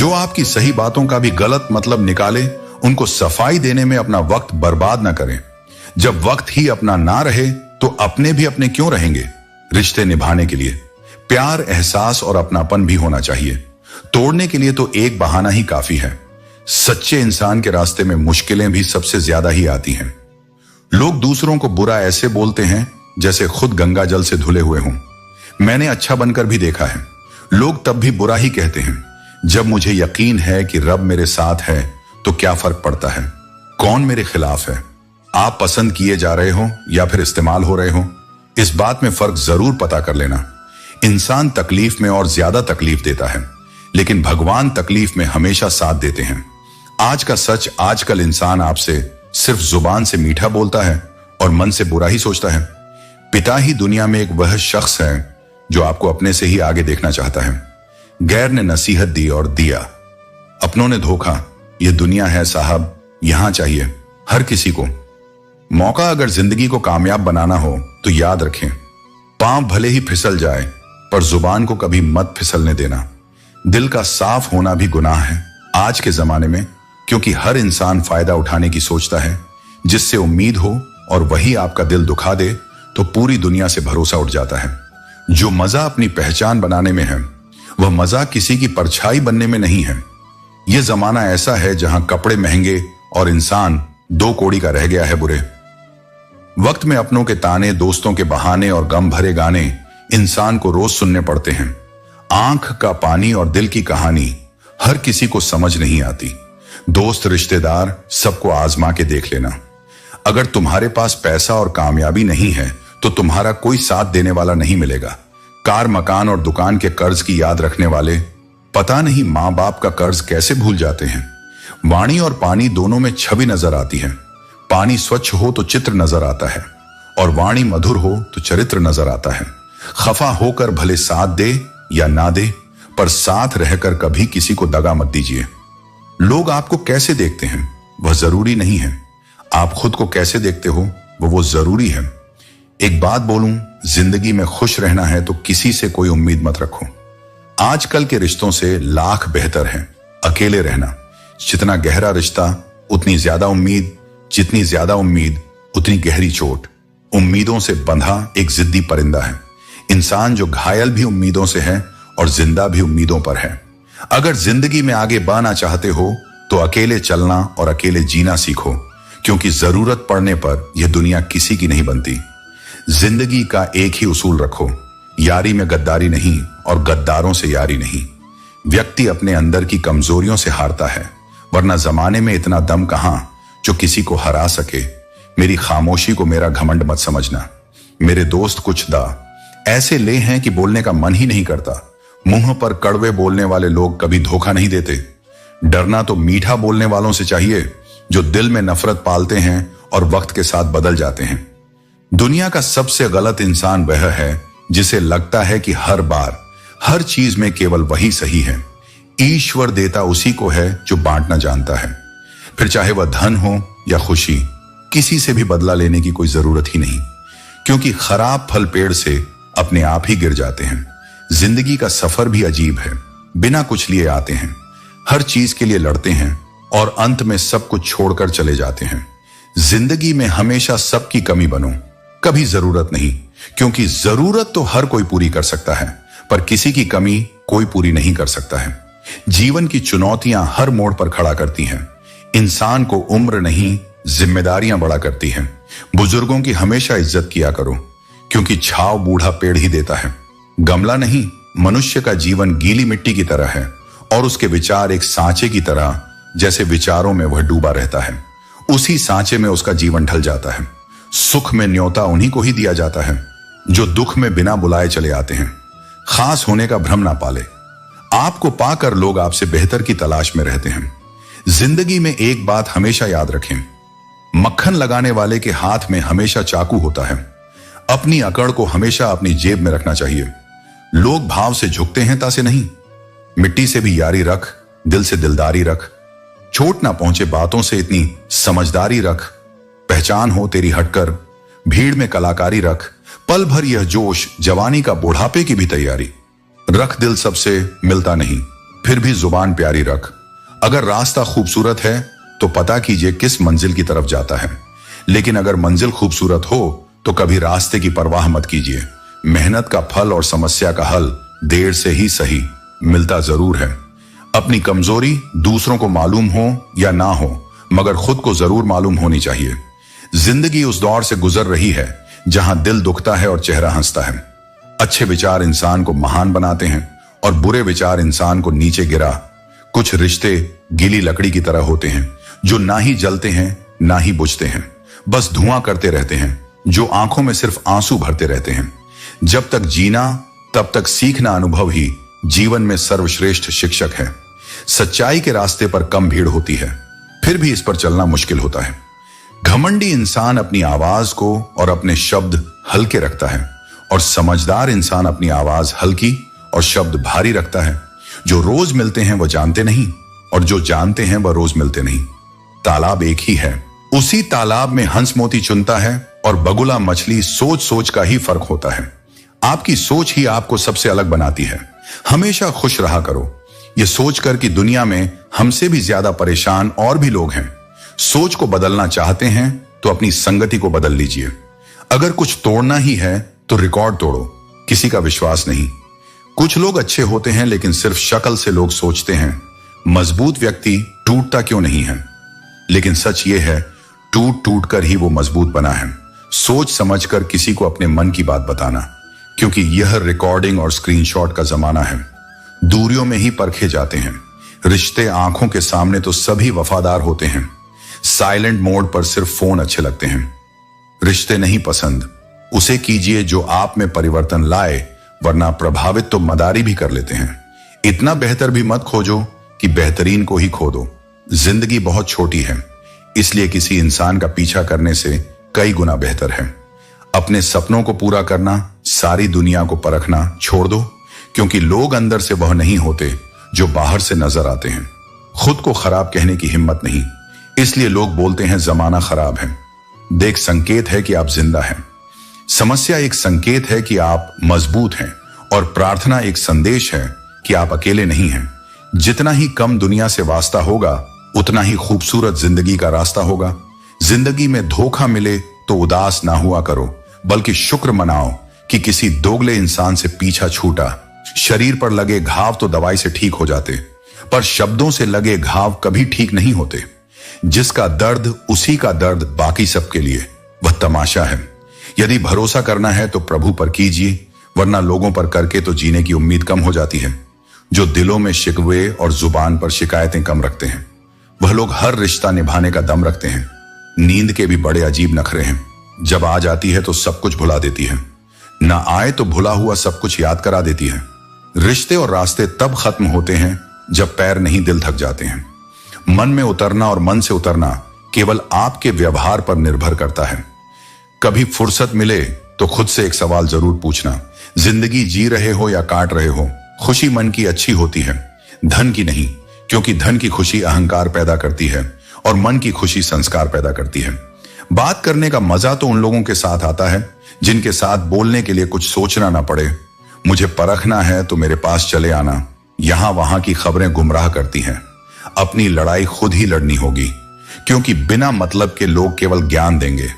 जो आपकी सही बातों का भी गलत मतलब निकाले, उनको सफाई देने में अपना वक्त बर्बाद ना करें। जब वक्त ही अपना ना रहे तो अपने भी अपने क्यों रहेंगे। रिश्ते निभाने के लिए प्यार, एहसास और अपनापन भी होना चाहिए। तोड़ने के लिए तो एक बहाना ही काफी है। सच्चे इंसान के रास्ते में मुश्किलें भी सबसे ज्यादा ही आती हैं। लोग दूसरों को बुरा ऐसे बोलते हैं जैसे खुद गंगा जल से धुले हुए हों। मैंने अच्छा बनकर भी देखा है, लोग तब भी बुरा ही कहते हैं। जब मुझे यकीन है कि रब मेरे साथ है तो क्या फर्क पड़ता है कौन मेरे खिलाफ है। आप पसंद किए जा रहे हो या फिर इस्तेमाल हो रहे हो, इस बात में फर्क जरूर पता कर लेना। इंसान तकलीफ में और ज्यादा तकलीफ देता है, लेकिन भगवान तकलीफ में हमेशा साथ देते हैं। आज का सच, आजकल इंसान आपसे सिर्फ जुबान से मीठा बोलता है और मन से बुरा ही सोचता है। पिता ही दुनिया में एक वह शख्स है जो आपको अपने से ही आगे देखना चाहता है। गैर ने नसीहत दी और दिया, अपनों ने धोखा। ये दुनिया है साहब, यहां चाहिए हर किसी को मौका। अगर जिंदगी को कामयाब बनाना हो तो याद रखें, पांव भले ही फिसल जाए पर जुबान को कभी मत फिसलने देना। दिल का साफ होना भी गुनाह है आज के जमाने में, क्योंकि हर इंसान फायदा उठाने की सोचता है। जिससे उम्मीद हो और वही आपका दिल दुखा दे तो पूरी दुनिया से भरोसा उठ जाता है। जो मजा अपनी पहचान बनाने में है, वह मजा किसी की परछाई बनने में नहीं है। यह जमाना ऐसा है जहां कपड़े महंगे और इंसान दो कौड़ी का रह गया है बुरे। वक्त में अपनों के ताने, दोस्तों के बहाने और गम भरे गाने इंसान को रोज सुनने पड़ते हैं। आंख का पानी और दिल की कहानी हर किसी को समझ नहीं आती। दोस्त, रिश्तेदार, सबको आजमा के देख लेना। अगर तुम्हारे पास पैसा और कामयाबी नहीं है तो तुम्हारा कोई साथ देने वाला नहीं मिलेगा। कार, मकान और दुकान के कर्ज की याद रखने वाले पता नहीं माँ बाप का कर्ज कैसे भूल जाते हैं। वाणी और पानी दोनों में छवि नजर आती है। पानी स्वच्छ हो तो चित्र नजर आता है और वाणी मधुर हो तो चरित्र नजर आता है। खफा होकर भले साथ दे या ना दे, पर साथ रहकर कभी किसी को दगा मत दीजिए। लोग आपको कैसे देखते हैं वह जरूरी नहीं है, आप खुद को कैसे देखते हो वो जरूरी है। एक बात बोलूं, जिंदगी में खुश रहना है तो किसी से कोई उम्मीद मत रखो। आजकल के रिश्तों से लाख बेहतर है अकेले रहना। जितना गहरा रिश्ता उतनी ज्यादा उम्मीद, जितनी ज्यादा उम्मीद उतनी गहरी चोट। उम्मीदों से बंधा एक जिद्दी परिंदा है इंसान, जो घायल भी उम्मीदों से है और जिंदा भी उम्मीदों पर है। अगर जिंदगी में आगे बढ़ना चाहते हो तो अकेले चलना और अकेले जीना सीखो, क्योंकि जरूरत पड़ने पर यह दुनिया किसी की नहीं बनती। जिंदगी का एक ही उसूल रखो, यारी में गद्दारी नहीं और गद्दारों से यारी नहीं। व्यक्ति अपने अंदर की कमजोरियों से हारता है, वरना जमाने में इतना दम कहां जो किसी को हरा सके। मेरी खामोशी को मेरा घमंड मत समझना। मेरे दोस्त कुछ ऐसे ले हैं कि बोलने का मन ही नहीं करता। मुंह पर कड़वे बोलने वाले लोग कभी धोखा नहीं देते। डरना तो मीठा बोलने वालों से चाहिए जो दिल में नफरत पालते हैं और वक्त के साथ बदल जाते हैं। दुनिया का सबसे गलत इंसान वह है जिसे लगता है कि हर बार हर चीज में केवल वही सही है। ईश्वर देता उसी को है जो बांटना जानता है। फिर चाहे वह धन हो या खुशी, किसी से भी बदला लेने की कोई जरूरत ही नहीं, क्योंकि खराब फल पेड़ से अपने आप ही गिर जाते हैं। जिंदगी का सफर भी अजीब है, बिना कुछ लिए आते हैं, हर चीज के लिए लड़ते हैं और अंत में सब कुछ छोड़कर चले जाते हैं। जिंदगी में हमेशा सबकी कमी बनो, कभी जरूरत नहीं, क्योंकि जरूरत तो हर कोई पूरी कर सकता है, पर किसी की कमी कोई पूरी नहीं कर सकता है। जीवन की चुनौतियां हर मोड़ पर खड़ा करती हैं। इंसान को उम्र नहीं, जिम्मेदारियां बड़ा करती हैं। बुजुर्गों की हमेशा इज्जत किया करो, क्योंकि छाव बूढ़ा पेड़ ही देता है, गमला नहीं। मनुष्य का जीवन गीली मिट्टी की तरह है और उसके विचार एक सांचे की तरह, जैसे विचारों में वह डूबा रहता है, उसी सांचे में उसका जीवन ढल जाता है। सुख में न्योता उन्हीं को ही दिया जाता है जो दुख में बिना बुलाए चले आते हैं। खास होने का भ्रम ना पाले, आपको पाकर लोग आपसे बेहतर की तलाश में रहते हैं। जिंदगी में एक बात हमेशा याद रखें, मक्खन लगाने वाले के हाथ में हमेशा चाकू होता है। अपनी अकड़ को हमेशा अपनी जेब में रखना चाहिए। लोग भाव से झुकते हैं तासे नहीं। मिट्टी से भी यारी रख, दिल से दिलदारी रख। चोट ना पहुंचे बातों से इतनी समझदारी रख। पहचान हो तेरी हटकर, भीड़ में कलाकारी रख। पल भर यह जोश, जवानी का बुढ़ापे की भी तैयारी रख। दिल सबसे मिलता नहीं, फिर भी जुबान प्यारी रख। अगर रास्ता खूबसूरत है तो पता कीजिए किस मंजिल की तरफ जाता है, लेकिन अगर मंजिल खूबसूरत हो तो कभी रास्ते की परवाह मत कीजिए। मेहनत का फल और समस्या का हल देर से ही सही मिलता जरूर है। अपनी कमजोरी दूसरों को मालूम हो या ना हो, मगर खुद को जरूर मालूम होनी चाहिए। जिंदगी उस दौर से गुजर रही है जहां दिल दुखता है और चेहरा हंसता है। अच्छे विचार इंसान को महान बनाते हैं और बुरे विचार इंसान को नीचे गिरा। कुछ रिश्ते गीली लकड़ी की तरह होते हैं जो ना ही जलते हैं ना ही बुझते हैं, बस धुआं करते रहते हैं, जो आंखों में सिर्फ आंसू भरते रहते हैं। जब तक जीना तब तक सीखना अनुभव ही जीवन में सर्वश्रेष्ठ शिक्षक है। सच्चाई के रास्ते पर कम भीड़ होती है, फिर भी इस पर चलना मुश्किल होता है। घमंडी इंसान अपनी आवाज को और अपने शब्द हल्के रखता है, और समझदार इंसान अपनी आवाज हल्की और शब्द भारी रखता है। जो रोज मिलते हैं वह जानते नहीं, और जो जानते हैं वह रोज मिलते नहीं। तालाब एक ही है, उसी तालाब में हंस मोती चुनता है और बगुला मछली सोच सोच का ही फर्क होता है। आपकी सोच ही आपको सबसे अलग बनाती है। हमेशा खुश रहा करो, यह सोचकर कि दुनिया में हमसे भी ज्यादा परेशान और भी लोग हैं। सोच को बदलना चाहते हैं तो अपनी संगति को बदल लीजिए। अगर कुछ तोड़ना ही है तो रिकॉर्ड तोड़ो, किसी का विश्वास नहीं। कुछ लोग अच्छे होते हैं लेकिन सिर्फ शक्ल से लोग सोचते हैं मजबूत व्यक्ति टूटता क्यों नहीं है, लेकिन सच ये है टूट टूट कर ही वो मजबूत बना है। सोच समझकर किसी को अपने मन की बात बताना, क्योंकि यह रिकॉर्डिंग और स्क्रीनशॉट का जमाना है। दूरियों में ही परखे जाते हैं रिश्ते, आंखों के सामने तो सभी वफादार होते हैं। साइलेंट मोड पर सिर्फ फोन अच्छे लगते हैं। रिश्ते नहीं पसंद, उसे कीजिए जो आप में परिवर्तन लाए, वरना प्रभावित तो मदारी भी कर लेते हैं। इतना बेहतर भी मत खोजो कि बेहतरीन को ही खो दो। जिंदगी बहुत छोटी है, इसलिए किसी इंसान का पीछा करने से कई गुना बेहतर है। अपने सपनों को पूरा करना, सारी दुनिया को परखना छोड़ दो, क्योंकि लोग अंदर से वह नहीं होते जो बाहर से नजर आते हैं। खुद को खराब कहने की हिम्मत नहीं, इसलिए लोग बोलते हैं जमाना खराब है। देख, संकेत है कि आप जिंदा हैं। समस्या एक संकेत है कि आप मजबूत हैं, और प्रार्थना एक संदेश है कि आप अकेले नहीं हैं। जितना ही कम दुनिया से वास्ता होगा, उतना ही खूबसूरत जिंदगी का रास्ता होगा। जिंदगी में धोखा मिले तो उदास ना हुआ करो, बल्कि शुक्र मनाओ कि किसी दोगले इंसान से पीछा छूटा। शरीर पर लगे घाव तो दवाई से ठीक हो जाते, पर शब्दों से लगे घाव कभी ठीक नहीं होते। जिसका दर्द उसी का दर्द बाकी सबके लिए, वह तमाशा है। यदि भरोसा करना है तो प्रभु पर कीजिए, वरना लोगों पर करके तो जीने की उम्मीद कम हो जाती है। जो दिलों में शिकवे और जुबान पर शिकायतें कम रखते हैं, वह लोग हर रिश्ता निभाने का दम रखते हैं। नींद के भी बड़े अजीब नखरे हैं, जब आ जाती है तो सब कुछ भुला देती है, ना आए तो भुला हुआ सब कुछ याद करा देती है। रिश्ते और रास्ते तब खत्म होते हैं जब पैर नहीं दिल थक जाते हैं। मन में उतरना और मन से उतरना केवल आपके व्यवहार पर निर्भर करता है। कभी फुर्सत मिले तो खुद से एक सवाल जरूर पूछना, जिंदगी जी रहे हो या काट रहे हो? खुशी मन की अच्छी होती है, धन की नहीं, क्योंकि धन की खुशी अहंकार पैदा करती है और मन की खुशी संस्कार पैदा करती है। बात करने का मजा तो उन लोगों के साथ आता है जिनके साथ बोलने के लिए कुछ सोचना ना पड़े। मुझे परखना है तो मेरे पास चले आना, यहां वहां की खबरें गुमराह करती हैं। अपनी लड़ाई खुद ही लड़नी होगी, क्योंकि बिना मतलब के लोग केवल ज्ञान देंगे।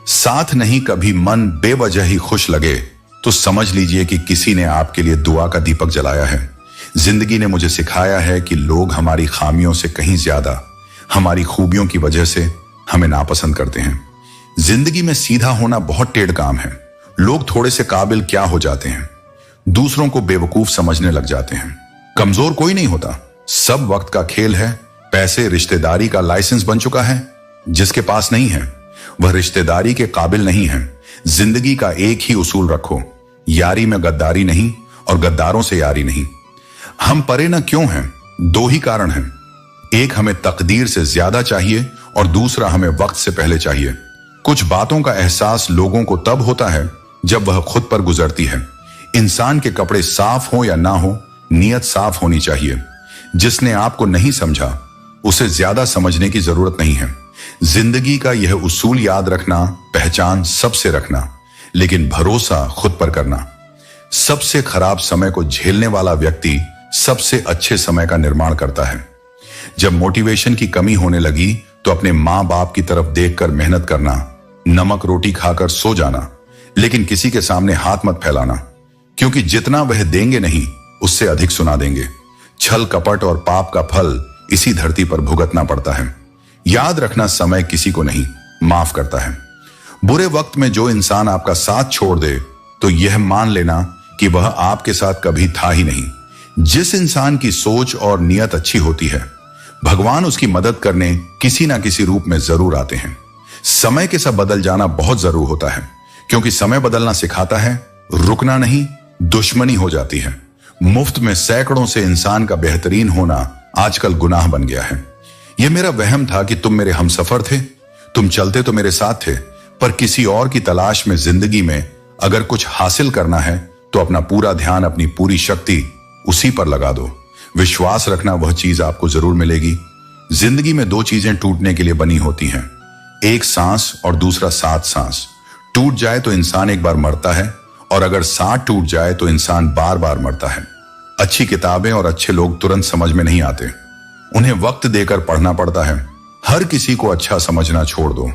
साथ नहीं कभी मन बेवजह ही खुश लगे तो समझ लीजिए कि किसी ने आपके लिए दुआ का दीपक जलाया है। जिंदगी ने मुझे सिखाया है कि लोग हमारी खामियों से कहीं ज्यादा हमारी खूबियों की वजह से हमें नापसंद करते हैं। जिंदगी में सीधा होना बहुत टेढ़ काम है। लोग थोड़े से काबिल क्या हो जाते हैं, दूसरों को बेवकूफ समझने लग जाते हैं। कमजोर कोई नहीं होता, सब वक्त का खेल है। पैसे रिश्तेदारी का लाइसेंस बन चुका है, जिसके पास नहीं है वह रिश्तेदारी के काबिल नहीं है। जिंदगी का एक ही उसूल रखो, यारी में गद्दारी नहीं और गद्दारों से यारी नहीं। हम परे न क्यों हैं? दो ही कारण हैं, एक हमें तकदीर से ज्यादा चाहिए और दूसरा हमें वक्त से पहले चाहिए। कुछ बातों का एहसास लोगों को तब होता है जब वह खुद पर गुजरती है। इंसान के कपड़े साफ हो या ना हो, नीयत साफ होनी चाहिए। जिसने आपको नहीं समझा उसे ज्यादा समझने की जरूरत नहीं है। जिंदगी का यह उसूल याद रखना, पहचान सबसे रखना, लेकिन भरोसा खुद पर करना। सबसे खराब समय को झेलने वाला व्यक्ति सबसे अच्छे समय का निर्माण करता है। जब मोटिवेशन की कमी होने लगी तो अपने मां बाप की तरफ देखकर मेहनत करना, नमक रोटी खाकर सो जाना, लेकिन किसी के सामने हाथ मत फैलाना, क्योंकि जितना वह देंगे नहीं उससे अधिक सुना देंगे। छल कपट और पाप का फल इसी धरती पर भुगतना पड़ता है। याद रखना, समय किसी को नहीं माफ करता है। बुरे वक्त में जो इंसान आपका साथ छोड़ दे तो यह मान लेना कि वह आपके साथ कभी था ही नहीं। जिस इंसान की सोच और नियत अच्छी होती है, भगवान उसकी मदद करने किसी ना किसी रूप में जरूर आते हैं। समय के साथ बदल जाना बहुत जरूर होता है, क्योंकि समय बदलना सिखाता है, रुकना नहीं दुश्मनी हो जाती है। मुफ्त में सैकड़ों से इंसान का बेहतरीन होना आजकल गुनाह बन गया है। यह मेरा वहम था कि तुम मेरे हमसफर थे, तुम चलते तो मेरे साथ थे, पर किसी और की तलाश में जिंदगी में अगर कुछ हासिल करना है तो अपना पूरा ध्यान, अपनी पूरी शक्ति उसी पर लगा दो। विश्वास रखना, वह चीज आपको जरूर मिलेगी। जिंदगी में दो चीजें टूटने के लिए बनी होती हैं, एक सांस और दूसरा सात सांस। टूट जाए तो इंसान एक बार मरता है, और अगर साथ टूट जाए तो इंसान बार बार मरता है। अच्छी किताबें और अच्छे लोग तुरंत समझ में नहीं आते, उन्हें वक्त देकर पढ़ना पड़ता है। हर किसी को अच्छा समझना छोड़ दो,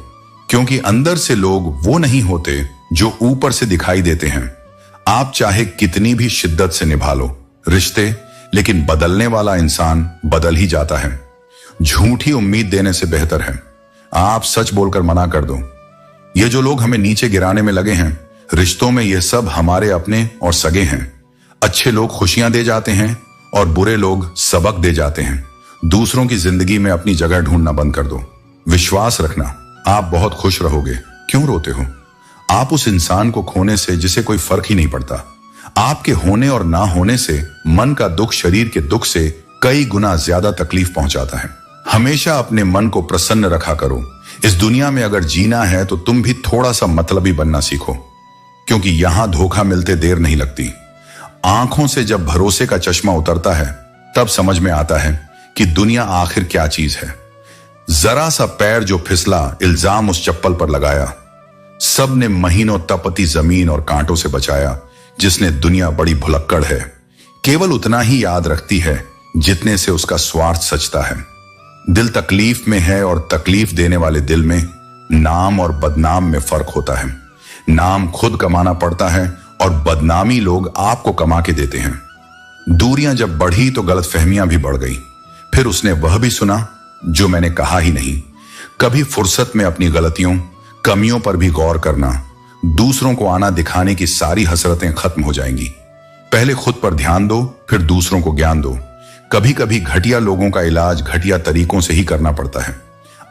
क्योंकि अंदर से लोग वो नहीं होते जो ऊपर से दिखाई देते हैं। आप चाहे कितनी भी शिद्दत से निभा लो रिश्ते, लेकिन बदलने वाला इंसान बदल ही जाता है। झूठी उम्मीद देने से बेहतर है आप सच बोलकर मना कर दो। ये जो लोग हमें नीचे गिराने में लगे हैं, रिश्तों में ये सब हमारे अपने और सगे हैं। अच्छे लोग खुशियां दे जाते हैं और बुरे लोग सबक दे जाते हैं। दूसरों की जिंदगी में अपनी जगह ढूंढना बंद कर दो। विश्वास रखना, आप बहुत खुश रहोगे। क्यों रोते हो? आप उस इंसान को खोने से जिसे कोई फर्क ही नहीं पड़ता। आपके होने और ना होने से मन का दुख शरीर के दुख से कई गुना ज्यादा तकलीफ पहुंचाता है। हमेशा अपने मन को प्रसन्न रखा करो। इस दुनिया में अगर जीना है तो तुम भी थोड़ा सा मतलबी बनना सीखो, क्योंकि यहां धोखा मिलते देर नहीं लगती। आंखों से जब भरोसे का चश्मा उतरता है तब समझ में आता है कि दुनिया आखिर क्या चीज है। जरा सा पैर जो फिसला, इल्जाम उस चप्पल पर लगाया। सब ने महीनों तपती जमीन और कांटों से बचाया, जिसने दुनिया बड़ी भुलक्कड़ है, केवल उतना ही याद रखती है जितने से उसका स्वार्थ सचता है। दिल तकलीफ में है और तकलीफ देने वाले दिल में नाम और बदनाम में फर्क होता है। नाम खुद कमाना पड़ता है और बदनामी लोग आपको कमा के देते हैं। दूरियां जब बढ़ी तो गलतफहमियां भी बढ़ गई। फिर उसने वह भी सुना जो मैंने कहा ही नहीं। कभी फुर्सत में अपनी गलतियों, कमियों पर भी गौर करना। दूसरों को आना दिखाने की सारी हसरतें खत्म हो जाएंगी। पहले खुद पर ध्यान दो, फिर दूसरों को ज्ञान दो। कभी कभी घटिया लोगों का इलाज घटिया तरीकों से ही करना पड़ता है।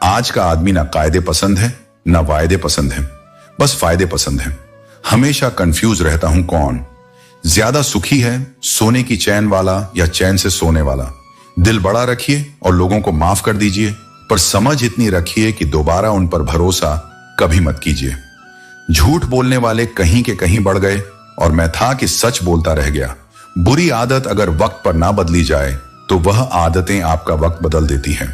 आज का आदमी ना कायदे पसंद है ना वायदे पसंद है, बस फायदे पसंद है। हमेशा कंफ्यूज रहता हूं कौन ज्यादा सुखी है, सोने की चैन वाला या चैन से सोने वाला। दिल बड़ा रखिए और लोगों को माफ कर दीजिए, पर समझ इतनी रखिए कि दोबारा उन पर भरोसा कभी मत कीजिए। झूठ बोलने वाले कहीं के कहीं बढ़ गए और मैं था कि सच बोलता रह गया। बुरी आदत अगर वक्त पर ना बदली जाए तो वह आदतें आपका वक्त बदल देती हैं।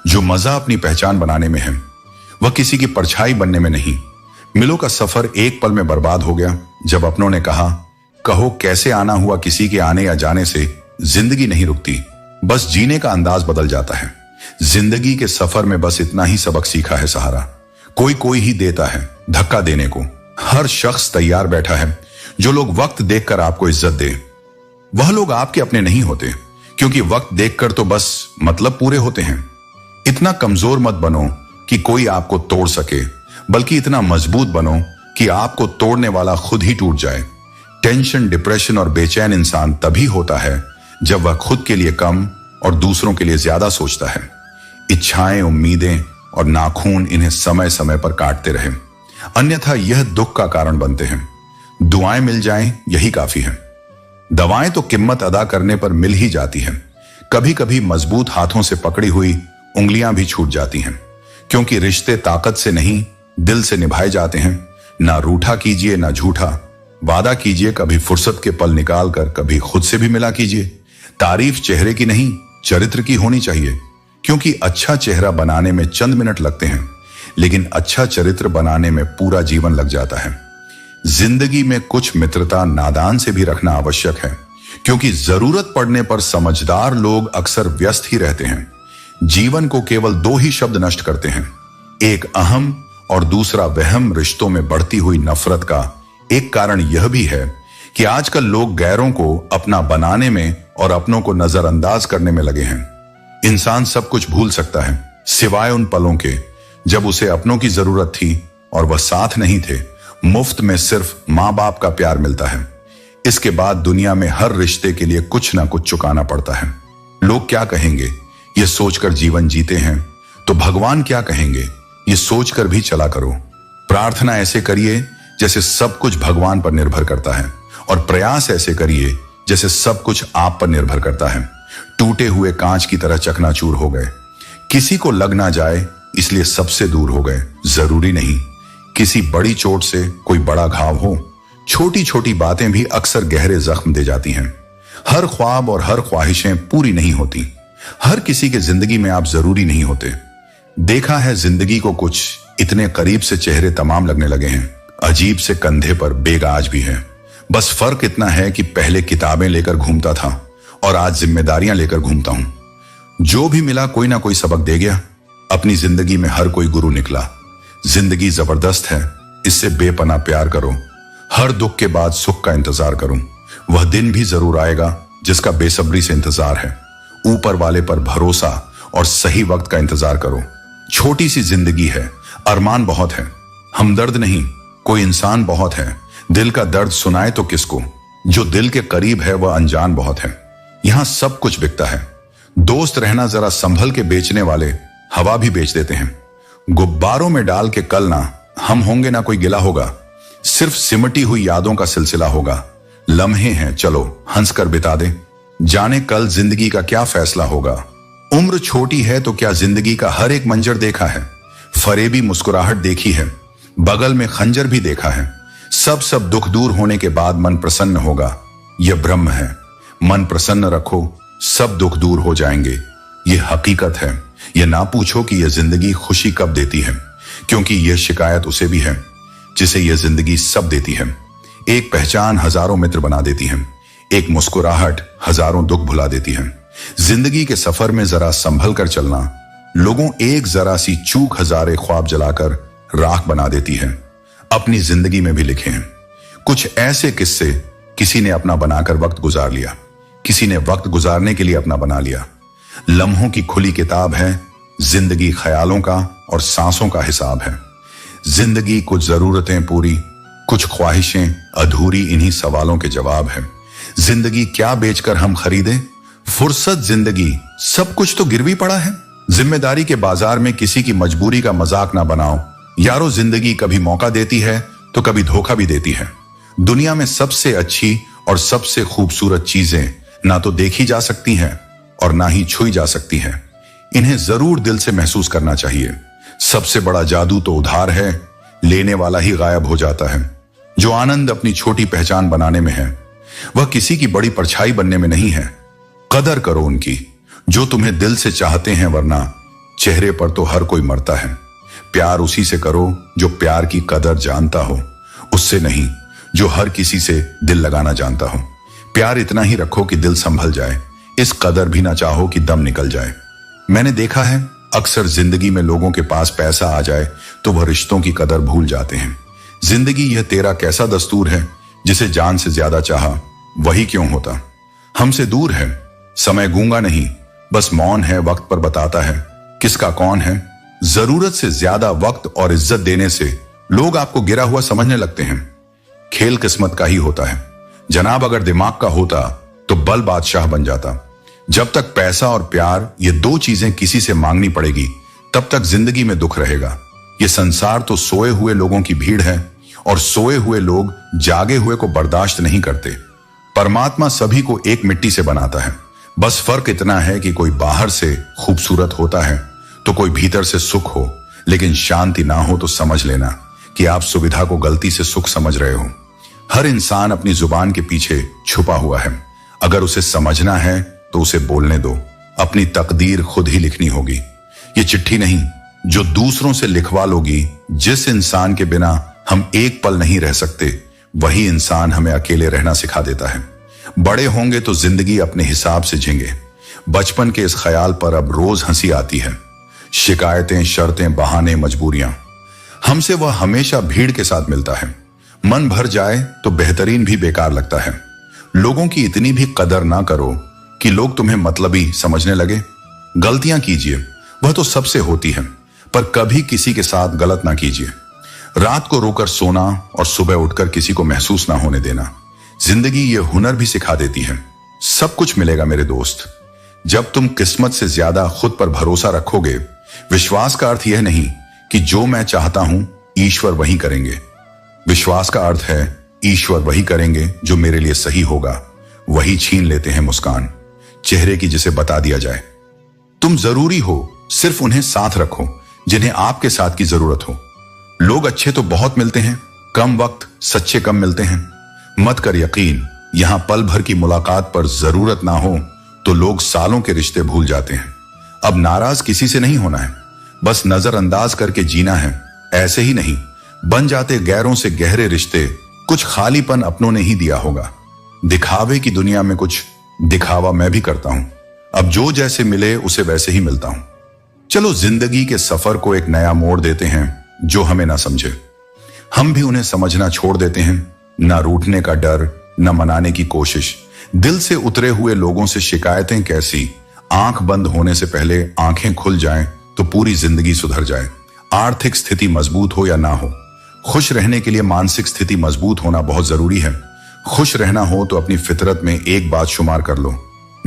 जो मजा अपनी पहचान बनाने में है वह किसी की परछाई बनने में नहीं। मिलो का सफर एक पल में बर्बाद हो गया जब अपनों ने कहा, कहो कैसे आना हुआ किसी के आने या जाने से जिंदगी नहीं रुकती, बस जीने का अंदाज बदल जाता है। जिंदगी के सफर में बस इतना ही सबक सीखा है सहारा। कोई ही देता है धक्का देने को। हर शख्स तैयार बैठा है जो लोग वक्त देखकर आपको इज्जत दे। वह लोग आपके अपने नहीं होते, क्योंकि वक्त देखकर तो बस मतलब पूरे होते हैं। इतना कमजोर मत बनो कि कोई आपको तोड़ सके, बल्कि इतना मजबूत बनो कि आपको तोड़ने वाला खुद ही टूट जाए। टेंशन, डिप्रेशन और बेचैन इंसान तभी होता है जब वह खुद के लिए कम और दूसरों के लिए ज्यादा सोचता है। इच्छाएं, उम्मीदें और नाखून इन्हें समय समय पर काटते रहे, अन्यथा यह दुख का कारण बनते हैं। दुआएं मिल जाएं यही काफी है। दवाएं तो कीमत अदा करने पर मिल ही जाती हैं। कभी कभी मजबूत हाथों से पकड़ी हुई उंगलियां भी छूट जाती हैं, क्योंकि रिश्ते ताकत से नहीं दिल से निभाए जाते हैं। ना रूठा कीजिए ना झूठा। वादा कीजिए कभी फुर्सत के पल निकाल कर, कभी खुद से भी मिला कीजिए। तारीफ चेहरे की नहीं चरित्र की होनी चाहिए, क्योंकि अच्छा चेहरा बनाने में चंद मिनट लगते हैं, लेकिन अच्छा चरित्र बनाने में पूरा जीवन लग जाता है। जिंदगी में कुछ मित्रता नादान से भी रखना आवश्यक है, क्योंकि जरूरत पड़ने पर समझदार लोग अक्सर व्यस्त ही रहते हैं। जीवन को केवल दो ही शब्द नष्ट करते हैं, एक अहम और दूसरा वहम। रिश्तों में बढ़ती हुई नफरत का एक कारण यह भी है कि आजकल लोग गैरों को अपना बनाने में और अपनों को नजरअंदाज करने में लगे हैं। इंसान सब कुछ भूल सकता है सिवाय उन पलों के जब उसे अपनों की जरूरत थी और वह साथ नहीं थे। मुफ्त में सिर्फ माँ बाप का प्यार मिलता है। इसके बाद दुनिया में हर रिश्ते के लिए कुछ ना कुछ चुकाना पड़ता है। लोग क्या कहेंगे ये सोचकर जीवन जीते हैं तो भगवान क्या कहेंगे ये सोचकर भी चला करो। प्रार्थना ऐसे करिए जैसे सब कुछ भगवान पर निर्भर करता है और प्रयास ऐसे करिए जैसे सब कुछ आप पर निर्भर करता है। टूटे हुए कांच की तरह चकनाचूर हो गए, किसी को लग ना जाए इसलिए सबसे दूर हो गए। जरूरी नहीं किसी बड़ी चोट से कोई बड़ा घाव हो, छोटी छोटी बातें भी अक्सर गहरे जख्म दे जाती हैं। हर ख्वाब और हर ख्वाहिशें पूरी नहीं होती। हर किसी के जिंदगी में आप जरूरी नहीं होते। देखा है जिंदगी को कुछ इतने करीब से चेहरे तमाम लगने लगे हैं, अजीब से कंधे पर बेग आज भी है। बस फर्क इतना है कि पहले किताबें लेकर घूमता था और आज जिम्मेदारियां लेकर घूमता हूं। जो भी मिला कोई ना कोई सबक दे गया। अपनी जिंदगी में हर कोई गुरु निकला। जिंदगी जबरदस्त है, इससे बेपनाह प्यार करो। हर दुख के बाद सुख का इंतजार करो। वह दिन भी जरूर आएगा जिसका बेसब्री से इंतजार है। ऊपर वाले पर भरोसा और सही वक्त का इंतजार करो। छोटी सी जिंदगी है, अरमान बहुत है, हमदर्द नहीं कोई इंसान बहुत है। दिल का दर्द सुनाए तो किसको, जो दिल के करीब है वह अनजान बहुत है। यहां सब कुछ बिकता है। दोस्त रहना जरा संभल के बेचने वाले हवा भी बेच देते हैं। गुब्बारों में डाल के कल ना हम होंगे ना कोई गिला होगा। सिर्फ सिमटी हुई यादों का सिलसिला होगा। लम्हे हैं चलो हंसकर बिता दे, जाने कल जिंदगी का क्या फैसला होगा। उम्र छोटी है तो क्या जिंदगी का हर एक मंजर देखा है। फरेबी मुस्कुराहट देखी है, बगल में खंजर भी देखा है। सब दुख दूर होने के बाद मन प्रसन्न होगा, यह ब्रह्म है। मन प्रसन्न रखो, सब दुख दूर हो जाएंगे, यह हकीकत है। यह ना पूछो कि यह जिंदगी खुशी कब देती है, क्योंकि यह शिकायत उसे भी है जिसे यह जिंदगी सब देती है। एक पहचान हजारों मित्र बना देती है, एक मुस्कुराहट हजारों दुख भुला देती है। जिंदगी के सफर में जरा संभल कर चलना, लोगों एक जरा सी चूक हजारे ख्वाब जलाकर राख बना देती है। अपनी जिंदगी में भी लिखे हैं कुछ ऐसे किस्से, किसी ने अपना बनाकर वक्त गुजार लिया, किसी ने वक्त गुजारने के लिए अपना बना लिया। लम्हों की खुली किताब है जिंदगी, ख्यालों का और सांसों का हिसाब है। जिंदगी कुछ जरूरतें पूरी, कुछ ख्वाहिशें अधूरी, इन्हीं सवालों के जवाब है। जिंदगी क्या बेचकर हम खरीदे, फुर्सत जिंदगी सब कुछ तो गिरवी पड़ा है। जिम्मेदारी के बाजार में किसी की मजबूरी का मजाक ना बनाओ यारो। जिंदगी कभी मौका देती है तो कभी धोखा भी देती है। दुनिया में सबसे अच्छी और सबसे खूबसूरत चीजें ना तो देखी जा सकती हैं और ना ही छुई जा सकती हैं। इन्हें जरूर दिल से महसूस करना चाहिए। सबसे बड़ा जादू तो उधार है, लेने वाला ही गायब हो जाता है। जो आनंद अपनी छोटी पहचान बनाने में है वह किसी की बड़ी परछाई बनने में नहीं है। कदर करो उनकी जो तुम्हें दिल से चाहते हैं, वरना चेहरे पर तो हर कोई मरता है। प्यार उसी से करो जो प्यार की कदर जानता हो, उससे नहीं जो हर किसी से दिल लगाना जानता हो। प्यार इतना ही रखो कि दिल संभल जाए, इस कदर भी ना चाहो कि दम निकल जाए। मैंने देखा है अक्सर जिंदगी में लोगों के पास पैसा आ जाए तो वह रिश्तों की कदर भूल जाते हैं। जिंदगी यह तेरा कैसा दस्तूर है, जिसे जान से ज्यादा चाहा वही क्यों होता। हमसे दूर है समय, गूंगा नहीं बस मौन है, वक्त पर बताता है किसका कौन है। जरूरत से ज्यादा वक्त और इज्जत देने से लोग आपको गिरा हुआ समझने लगते हैं। खेल किस्मत का ही होता है जनाब, अगर दिमाग का होता तो बल बादशाह बन जाता। जब तक पैसा और प्यार ये दो चीजें किसी से मांगनी पड़ेगी तब तक जिंदगी में दुख रहेगा। ये संसार तो सोए हुए लोगों की भीड़ है और सोए हुए लोग जागे हुए को बर्दाश्त नहीं करते। परमात्मा सभी को एक मिट्टी से बनाता है, बस फर्क इतना है कि कोई बाहर से खूबसूरत होता है तो कोई भीतर से सुख हो। लेकिन शांति ना हो तो समझ लेना कि आप सुविधा को गलती से सुख समझ रहे हो। हर इंसान अपनी जुबान के पीछे छुपा हुआ है, अगर उसे समझना है तो उसे बोलने दो। अपनी तकदीर खुद ही लिखनी होगी, ये चिट्ठी नहीं जो दूसरों से लिखवा लोगी। जिस इंसान के बिना हम एक पल नहीं रह सकते वही इंसान हमें अकेले रहना सिखा देता है। बड़े होंगे तो जिंदगी अपने हिसाब से झेंगे। बचपन के इस ख्याल पर अब रोज हंसी आती है। शिकायतें, शर्तें, बहाने, मजबूरियां, हमसे वह हमेशा भीड़ के साथ मिलता है। मन भर जाए तो बेहतरीन भी बेकार लगता है। लोगों की इतनी भी कदर ना करो कि लोग तुम्हें मतलबी समझने लगे। गलतियां कीजिए, वह तो सबसे होती है, पर कभी किसी के साथ गलत ना कीजिए। रात को रोकर सोना और सुबह उठकर किसी को महसूस ना होने देना। जिंदगी ये हुनर भी सिखा देती है। सब कुछ मिलेगा मेरे दोस्त, जब तुम किस्मत से ज्यादा खुद पर भरोसा रखोगे। विश्वास का अर्थ यह नहीं कि जो मैं चाहता हूं ईश्वर वही करेंगे। विश्वास का अर्थ है ईश्वर वही करेंगे जो मेरे लिए सही होगा। वही छीन लेते हैं मुस्कान चेहरे की जिसे बता दिया जाए। तुम जरूरी हो, सिर्फ उन्हें साथ रखो जिन्हें आपके साथ की जरूरत हो। लोग अच्छे तो बहुत मिलते हैं, कम वक्त सच्चे कम मिलते हैं। मत कर यकीन, यहां पल भर की मुलाकात पर जरूरत ना हो तो लोग सालों के रिश्ते भूल जाते हैं। अब नाराज किसी से नहीं होना है, बस नजरअंदाज करके जीना है। ऐसे ही नहीं बन जाते गैरों से गहरे रिश्ते। कुछ खालीपन अपनों ने ही दिया होगा। दिखावे की दुनिया में कुछ दिखावा मैं भी करता हूं। अब जो जैसे मिले उसे वैसे ही मिलता हूं। चलो जिंदगी के सफर को एक नया मोड़ देते हैं। जो हमें ना समझे हम भी उन्हें समझना छोड़ देते हैं। ना रूठने का डर, ना मनाने की कोशिश। दिल से उतरे हुए लोगों से शिकायतें कैसी। आंख बंद होने से पहले आंखें खुल जाएं तो पूरी जिंदगी सुधर जाए। आर्थिक स्थिति मजबूत हो या ना हो, खुश रहने के लिए मानसिक स्थिति मजबूत होना बहुत जरूरी है। खुश रहना हो तो अपनी फितरत में एक बात शुमार कर लो,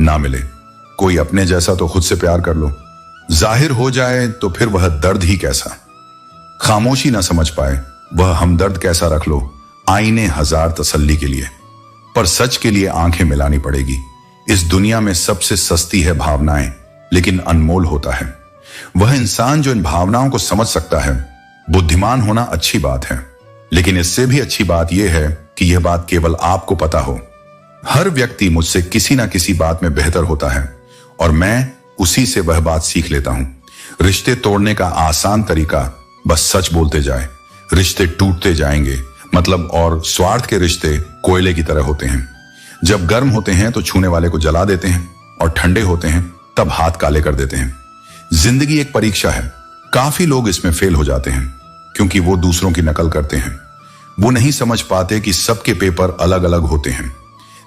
ना मिले कोई अपने जैसा तो खुद से प्यार कर लो। जाहिर हो जाए तो फिर वह दर्द ही कैसा। खामोशी ना समझ पाए वह हमदर्द कैसा रख लो। आईने हजार तसल्ली के लिए, पर सच के लिए आंखें मिलानी पड़ेगी। इस दुनिया में सबसे सस्ती है भावनाएं, लेकिन अनमोल होता है वह इंसान जो इन भावनाओं को समझ सकता है। बुद्धिमान होना अच्छी बात है, लेकिन इससे भी अच्छी बात यह है कि यह बात केवल आपको पता हो। हर व्यक्ति मुझसे किसी ना किसी बात में बेहतर होता है और मैं उसी से वह बात सीख लेता हूं। रिश्ते तोड़ने का आसान तरीका बस सच बोलते जाए। रिश्ते टूटते जाएंगे, मतलब, और स्वार्थ के रिश्ते कोयले की तरह होते हैं। जब गर्म होते हैं तो छूने वाले को जला देते हैं और ठंडे होते हैं तब हाथ काले कर देते हैं। जिंदगी एक परीक्षा है। काफी लोग इसमें फेल हो जाते हैं क्योंकि वो दूसरों की नकल करते हैं। वो नहीं समझ पाते कि सबके पेपर अलग अलग होते हैं।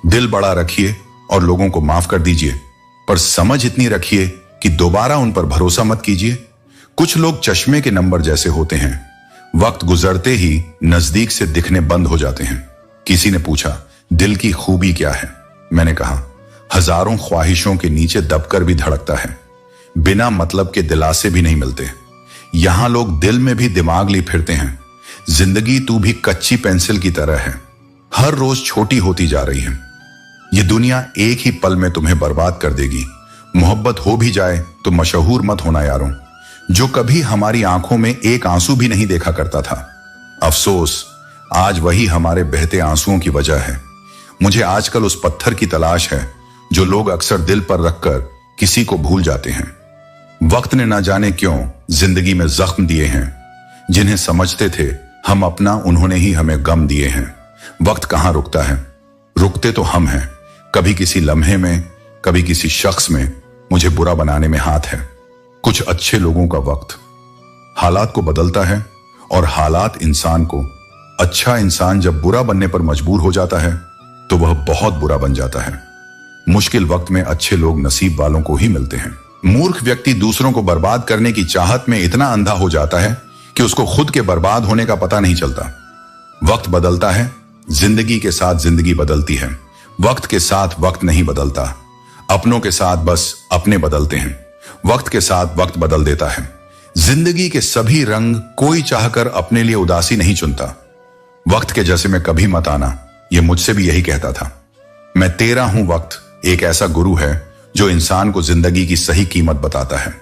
दिल बड़ा रखिए और लोगों को माफ कर दीजिए, पर समझ इतनी रखिए कि दोबारा उन पर भरोसा मत कीजिए। कुछ लोग चश्मे के नंबर जैसे होते हैं, वक्त गुजरते ही नजदीक से दिखने बंद हो जाते हैं। किसी ने पूछा, दिल की खूबी क्या है? मैंने कहा, हजारों ख्वाहिशों के नीचे दबकर भी धड़कता है। बिना मतलब के दिलासे भी नहीं मिलते। यहां लोग दिल में भी दिमाग ली फिरते हैं। जिंदगी तू भी कच्ची पेंसिल की तरह है, हर रोज छोटी होती जा रही है। ये दुनिया एक ही पल में तुम्हें बर्बाद कर देगी। मोहब्बत हो भी जाए तो मशहूर मत होना यारों। जो कभी हमारी आंखों में एक आंसू भी नहीं देखा करता था, अफसोस आज वही हमारे बहते आंसुओं की वजह है। मुझे आजकल उस पत्थर की तलाश है जो लोग अक्सर दिल पर रखकर किसी को भूल जाते हैं। वक्त ने ना जाने क्यों जिंदगी में जख्म दिए हैं। जिन्हें समझते थे हम अपना, उन्होंने ही हमें गम दिए हैं। वक्त कहां रुकता है, रुकते तो हम हैं। कभी किसी लम्हे में, कभी किसी शख्स में मुझे बुरा बनाने में हाथ है। कुछ अच्छे लोगों का वक्त हालात को बदलता है और हालात इंसान को। अच्छा इंसान जब बुरा बनने पर मजबूर हो जाता है तो वह बहुत बुरा बन जाता है। मुश्किल वक्त में अच्छे लोग नसीब वालों को ही मिलते हैं। मूर्ख व्यक्ति दूसरों को बर्बाद करने की चाहत में इतना अंधा हो जाता है कि उसको खुद के बर्बाद होने का पता नहीं चलता। वक्त बदलता है, जिंदगी के साथ जिंदगी बदलती है। वक्त के साथ वक्त नहीं बदलता। अपनों के साथ बस अपने बदलते हैं। वक्त के साथ वक्त बदल देता है। जिंदगी के सभी रंग कोई चाहकर अपने लिए उदासी नहीं चुनता। वक्त के जैसे में कभी मत आना, यह मुझसे भी यही कहता था। मैं तेरा हूं वक्त एक ऐसा गुरु है जो इंसान को जिंदगी की सही कीमत बताता है।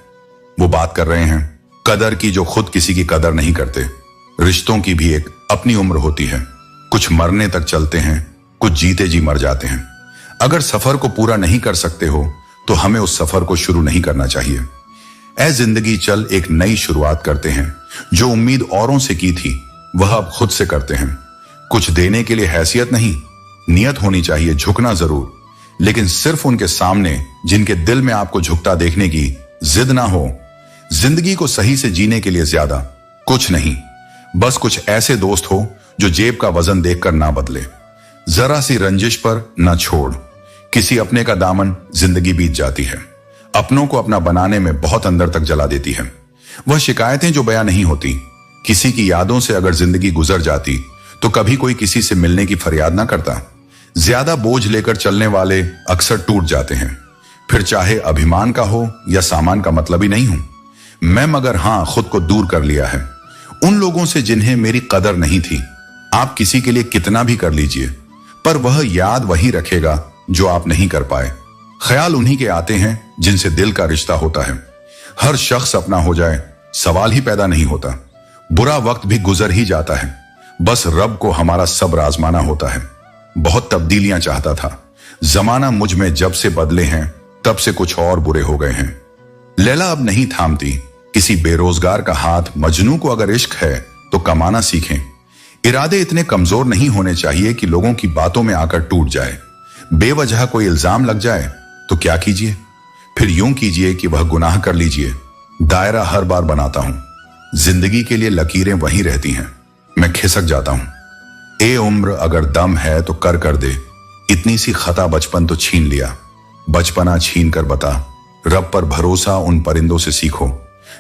वो बात कर रहे हैं कदर की जो खुद किसी की कदर नहीं करते। रिश्तों की भी एक अपनी उम्र होती है। कुछ मरने तक चलते हैं, कुछ जीते जी मर जाते हैं। अगर सफर को पूरा नहीं कर सकते हो तो हमें उस सफर को शुरू नहीं करना चाहिए। ऐ जिंदगी चल एक नई शुरुआत करते हैं। जो उम्मीद औरों से की थी वह अब खुद से करते हैं। कुछ देने के लिए हैसियत नहीं, नियत होनी चाहिए झुकना जरूर, लेकिन सिर्फ उनके सामने जिनके दिल में आपको झुकता देखने की जिद ना हो। जिंदगी को सही से जीने के लिए ज्यादा कुछ नहीं, बस कुछ ऐसे दोस्त हो जो जेब का वजन देखकर ना बदले, जरा सी रंजिश पर ना छोड़। किसी अपने का दामन जिंदगी बीत जाती है, अपनों को अपना बनाने में बहुत अंदर तक जला देती है। वह शिकायतें जो बयां नहीं होती, किसी की यादों से अगर जिंदगी गुजर जाती तो कभी कोई किसी से मिलने की फरियाद ना करता। ज्यादा बोझ लेकर चलने वाले अक्सर टूट जाते हैं, फिर चाहे अभिमान का हो या सामान का मतलब ही नहीं हूं मैं, मगर हां खुद को दूर कर लिया है उन लोगों से जिन्हें मेरी कदर नहीं थी। आप किसी के लिए कितना भी कर लीजिए, पर वह याद वही रखेगा जो आप नहीं कर पाए। ख्याल उन्हीं के आते हैं जिनसे दिल का रिश्ता होता है। हर शख्स अपना हो जाए सवाल ही पैदा नहीं होता, बुरा वक्त भी गुजर ही जाता है, बस रब को हमारा सब्र आजमाना होता है। बहुत तब्दीलियां चाहता था, जमाना मुझ में जब से बदले हैं तब से कुछ और बुरे हो गए हैं। लैला अब नहीं थामती किसी बेरोजगार का हाथ, मजनू को अगर इश्क है तो कमाना सीखें। इरादे इतने कमजोर नहीं होने चाहिए कि लोगों की बातों में आकर टूट जाए। बेवजह कोई इल्जाम लग जाए तो क्या कीजिए, फिर यूं कीजिए कि वह गुनाह कर लीजिए। दायरा हर बार बनाता हूं, जिंदगी के लिए लकीरें वहीं रहती हैं, मैं खिसक जाता हूं। ए उम्र अगर दम है तो कर दे, इतनी सी खता बचपन तो छीन लिया। बचपना छीन कर बता, रब पर भरोसा उन परिंदों से सीखो।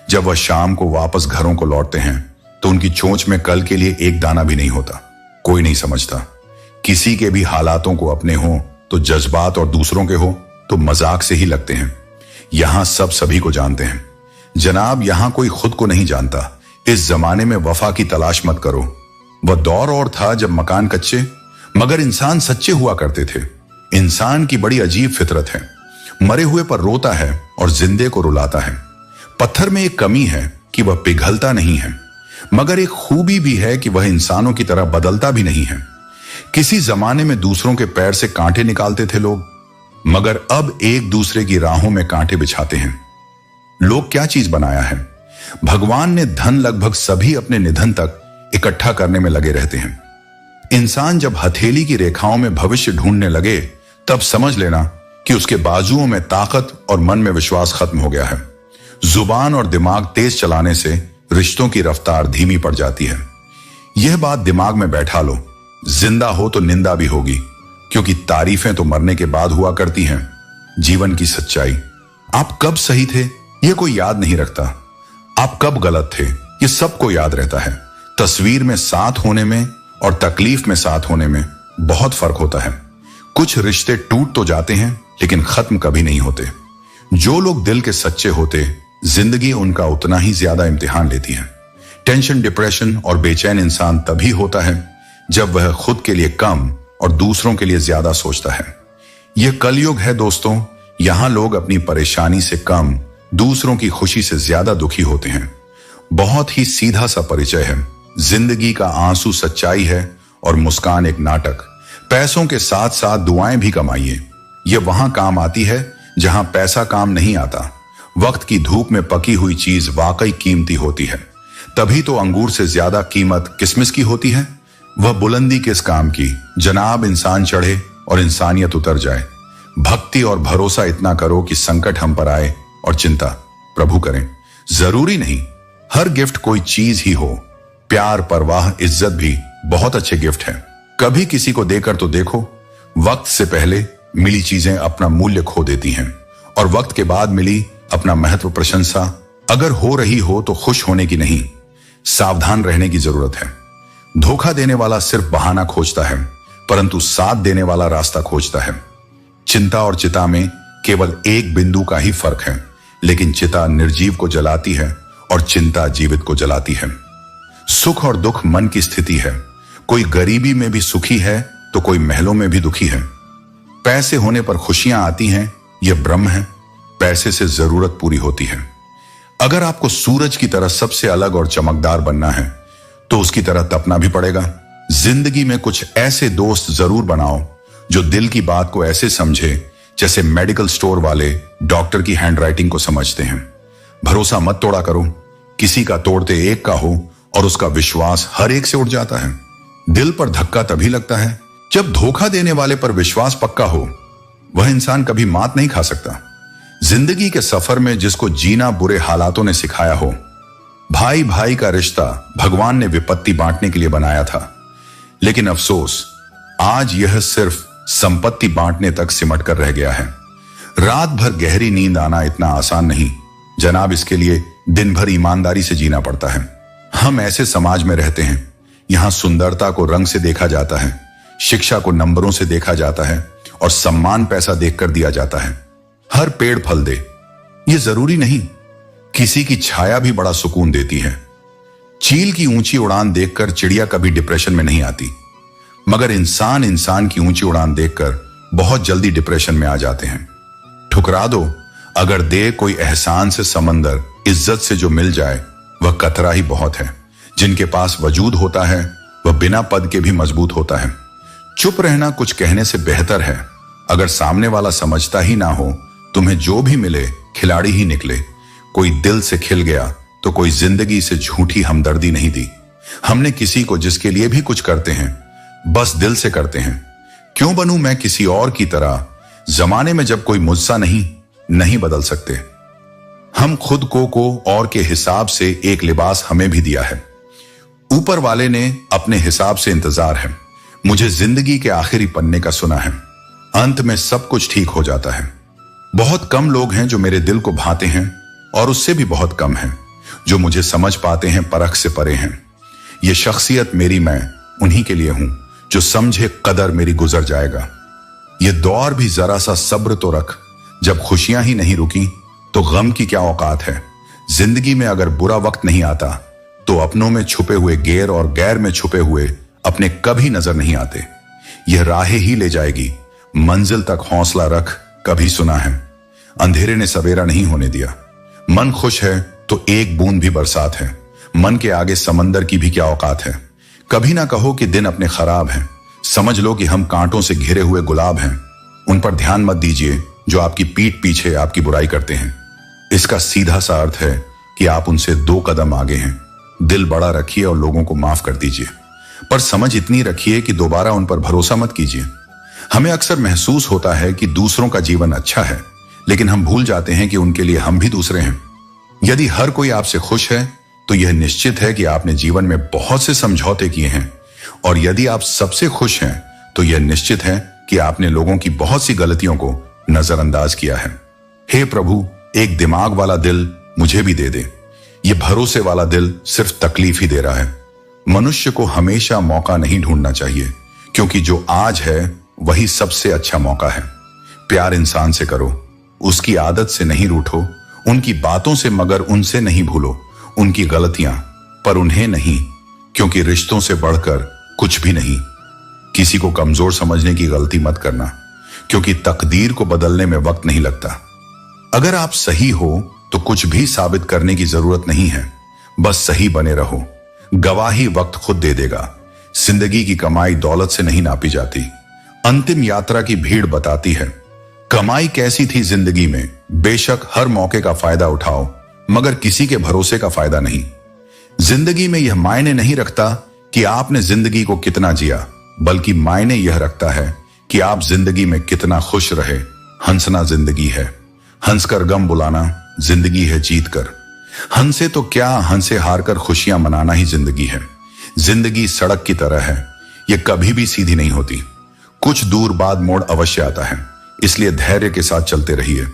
जब वह शाम को वापस घरों को लौटते हैं तो उनकी चोंच में कल के लिए एक दाना भी नहीं होता। कोई नहीं समझता, किसी के भी हालातों को अपने हो तो जज्बात और दूसरों के हो तो मजाक से ही लगते हैं। यहां सब सभी को जानते हैं जनाब, यहां कोई खुद को नहीं जानता। इस जमाने में वफा की तलाश मत करो। वह दौर और था जब मकान कच्चे मगर इंसान सच्चे हुआ करते थे। इंसान की बड़ी अजीब फितरत है, मरे हुए पर रोता है और जिंदे को रुलाता है। पत्थर में एक कमी है कि वह पिघलता नहीं है, मगर एक खूबी भी है कि वह इंसानों की तरह बदलता भी नहीं है। किसी जमाने में दूसरों के पैर से कांटे निकालते थे लोग, मगर अब एक दूसरे की राहों में कांटे बिछाते हैं। लोग क्या चीज बनाया है? भगवान ने धन लगभग सभी अपने निधन तक इकट्ठा करने में लगे रहते हैं। इंसान जब हथेली की रेखाओं में भविष्य ढूंढने लगे तब समझ लेना कि उसके बाजुओं में ताकत और मन में विश्वास खत्म हो गया है। जुबान और दिमाग तेज चलाने से रिश्तों की रफ्तार धीमी पड़ जाती है। यह बात दिमाग में बैठा लो, जिंदा हो तो निंदा भी होगी, क्योंकि तारीफें तो मरने के बाद हुआ करती हैं। जीवन की सच्चाई, आप कब सही थे यह कोई याद नहीं रखता, आप कब गलत थे यह सबको याद रहता है। तस्वीर में साथ होने में और तकलीफ में साथ होने में बहुत फर्क होता है। कुछ रिश्ते टूट तो जाते हैं लेकिन खत्म कभी नहीं होते। जो लोग दिल के सच्चे होते, जिंदगी उनका उतना ही ज्यादा इम्तिहान लेती है। टेंशन, डिप्रेशन और बेचैन इंसान तभी होता है जब वह खुद के लिए कम और दूसरों के लिए ज्यादा सोचता है। यह कलयुग है दोस्तों, यहां लोग अपनी परेशानी से कम, दूसरों की खुशी से ज्यादा दुखी होते हैं। बहुत ही सीधा सा परिचय है। जिंदगी का आंसू सच्चाई है और मुस्कान एक नाटक। पैसों के साथ साथ दुआएं भी कमाइए, यह वहां काम आती है जहां पैसा काम नहीं आता। वक्त की धूप में पकी हुई चीज वाकई कीमती होती है। तभी तो अंगूर से ज्यादा कीमत किसमिस की होती है। वह बुलंदी किस काम की जनाब, इंसान चढ़े और इंसानियत उतर जाए। भक्ति और भरोसा इतना करो कि संकट हम पर आए और चिंता प्रभु करें। जरूरी नहीं हर गिफ्ट कोई चीज ही हो, प्यार, परवाह, इज्जत भी बहुत अच्छे गिफ्ट हैं। कभी किसी को देकर तो देखो, वक्त से पहले मिली चीजें अपना मूल्य खो देती हैं और वक्त के बाद मिली अपना महत्व। प्रशंसा अगर हो रही हो तो खुश होने की नहीं, सावधान रहने की जरूरत है। धोखा देने वाला सिर्फ बहाना खोजता है, परंतु साथ देने वाला रास्ता खोजता है। चिंता और चिता में केवल एक बिंदु का ही फर्क है, लेकिन चिता निर्जीव को जलाती है और चिंता जीवित को जलाती है। सुख और दुख मन की स्थिति है। कोई गरीबी में भी सुखी है तो कोई महलों में भी दुखी है। पैसे होने पर खुशियां आती हैं, यह भ्रम है। पैसे से जरूरत पूरी होती है। अगर आपको सूरज की तरह सबसे अलग और चमकदार बनना है तो उसकी तरह तपना भी पड़ेगा। जिंदगी में कुछ ऐसे दोस्त जरूर बनाओ जो दिल की बात को ऐसे समझे जैसे मेडिकल स्टोर वाले डॉक्टर की हैंडराइटिंग को समझते हैं। भरोसा मत तोड़ा करो, किसी का तोड़ते एक का हो और उसका विश्वास हर एक से उठ जाता है। दिल पर धक्का तभी लगता है जब धोखा देने वाले पर विश्वास पक्का हो, वह इंसान कभी मात नहीं खा सकता। जिंदगी के सफर में जिसको जीना बुरे हालातों ने सिखाया हो। भाई भाई का रिश्ता भगवान ने विपत्ति बांटने के लिए बनाया था, लेकिन अफसोस आज यह सिर्फ संपत्ति बांटने तक सिमट कर रह गया है। रात भर गहरी नींद आना इतना आसान नहीं जनाब, इसके लिए दिन भर ईमानदारी से जीना पड़ता है। हम ऐसे समाज में रहते हैं, यहां सुंदरता को रंग से देखा जाता है, शिक्षा को नंबरों से देखा जाता है और सम्मान पैसा देखकर दिया जाता है। हर पेड़ फल दे ये जरूरी नहीं, किसी की छाया भी बड़ा सुकून देती है। चील की ऊंची उड़ान देखकर चिड़िया कभी डिप्रेशन में नहीं आती, मगर इंसान इंसान की ऊंची उड़ान देखकर बहुत जल्दी डिप्रेशन में आ जाते हैं। ठुकरा दो अगर दे कोई एहसान से समंदर, इज्जत से जो मिल जाए वह कतरा ही बहुत है। जिनके पास वजूद होता है वह बिना पद के भी मजबूत होता है। चुप रहना कुछ कहने से बेहतर है। अगर सामने वाला समझता ही ना हो, तुम्हें जो भी मिले खिलाड़ी ही निकले। कोई दिल से खिल गया तो कोई जिंदगी से झूठी हमदर्दी नहीं दी। हमने किसी को जिसके लिए भी कुछ करते हैं बस दिल से करते हैं। क्यों बनूं मैं किसी और की तरह, जमाने में जब कोई मुझसा नहीं बदल सकते। हम खुद को और के हिसाब से एक लिबास हमें भी दिया है। ऊपर वाले ने अपने हिसाब से इंतजार है। मुझे जिंदगी के आखिरी पन्ने का सुना है, अंत में सब कुछ ठीक हो जाता है। बहुत कम लोग हैं जो मेरे दिल को भाते हैं और उससे भी बहुत कम हैं जो मुझे समझ पाते हैं, परख से परे हैं। ये शख्सियत मेरी मैं उन्हीं के लिए हूं जो समझे कदर मेरी गुजर जाएगा। ये दौर भी जरा सा सब्र तो रख, जब खुशियां ही नहीं रुकी तो गम की क्या औकात है। जिंदगी में अगर बुरा वक्त नहीं आता तो अपनों में छुपे हुए गैर और गैर में छुपे हुए अपने कभी नजर नहीं आते। यह राहें ही ले जाएगी, मंजिल तक हौसला रख, कभी सुना है। अंधेरे ने सवेरा नहीं होने दिया। मन खुश है तो एक बूंद भी बरसात है। मन के आगे समंदर की भी क्या औकात है। कभी ना कहो कि दिन अपने खराब हैं। समझ लो कि हम कांटों से घिरे हुए गुलाब हैं। उन पर ध्यान मत दीजिए जो आपकी पीठ पीछे आपकी बुराई करते हैं। इसका सीधा सा अर्थ है कि आप उनसे 2 कदम आगे हैं। दिल बड़ा रखिए और लोगों को माफ कर दीजिए, पर समझ इतनी रखिए कि दोबारा उन पर भरोसा मत कीजिए। हमें अक्सर महसूस होता है कि दूसरों का जीवन अच्छा है, लेकिन हम भूल जाते हैं कि उनके लिए हम भी दूसरे हैं। यदि हर कोई आपसे खुश है तो यह निश्चित है कि आपने जीवन में बहुत से समझौते किए हैं, और यदि आप सबसे खुश हैं तो यह निश्चित है कि आपने लोगों की बहुत सी गलतियों को नजरअंदाज किया है। हे प्रभु, एक दिमाग वाला दिल मुझे भी दे दे। यह भरोसे वाला दिल सिर्फ तकलीफ ही दे रहा है। मनुष्य को हमेशा मौका नहीं ढूंढना चाहिए, क्योंकि जो आज है वही सबसे अच्छा मौका है। प्यार इंसान से करो, उसकी आदत से नहीं रूठो, उनकी बातों से मगर उनसे नहीं भूलो, उनकी गलतियां पर उन्हें नहीं, क्योंकि रिश्तों से बढ़कर कुछ भी नहीं। किसी को कमजोर समझने की गलती मत करना, क्योंकि तकदीर को बदलने में वक्त नहीं लगता। अगर आप सही हो तो कुछ भी साबित करने की जरूरत नहीं है, बस सही बने रहो। गवाही वक्त खुद दे देगा। जिंदगी की कमाई दौलत से नहीं नापी जाती, अंतिम यात्रा की भीड़ बताती है। कमाई कैसी थी जिंदगी में, बेशक हर मौके का फायदा उठाओ, मगर किसी के भरोसे का फायदा नहीं। जिंदगी में यह मायने नहीं रखता कि आपने जिंदगी को कितना जिया, बल्कि मायने यह रखता है कि आप जिंदगी में कितना खुश रहे। हंसना जिंदगी है, हंसकर गम बुलाना जिंदगी है जीत कर। हंसे तो क्या, हंसे हार कर खुशियां मनाना ही जिंदगी है। जिंदगी सड़क की तरह है, यह कभी भी सीधी नहीं होती। कुछ दूर बाद मोड़ अवश्य आता है, इसलिए धैर्य के साथ चलते रहिए।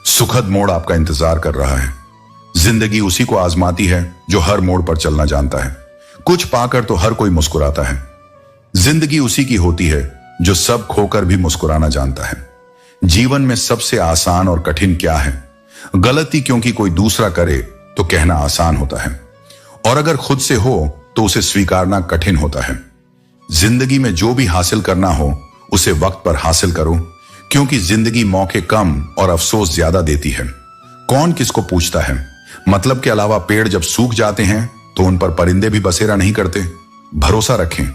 सुखद मोड़ आपका इंतजार कर रहा है। जिंदगी उसी को आजमाती है जो हर मोड़ पर चलना जानता है। कुछ पाकर तो हर कोई मुस्कुराता है। जिंदगी उसी की होती है जो सब खोकर भी मुस्कुराना जानता है। जीवन में सबसे आसान और कठिन क्या है? गलती क्योंकि कोई दूसरा करे तो कहना आसान होता है, और अगर खुद से हो तो उसे स्वीकारना कठिन होता है। जिंदगी में जो भी हासिल करना हो उसे वक्त पर हासिल करो, क्योंकि जिंदगी मौके कम और अफसोस ज्यादा देती है। कौन किसको पूछता है? मतलब के अलावा पेड़ जब सूख जाते हैं तो उन पर परिंदे भी बसेरा नहीं करते। भरोसा रखें,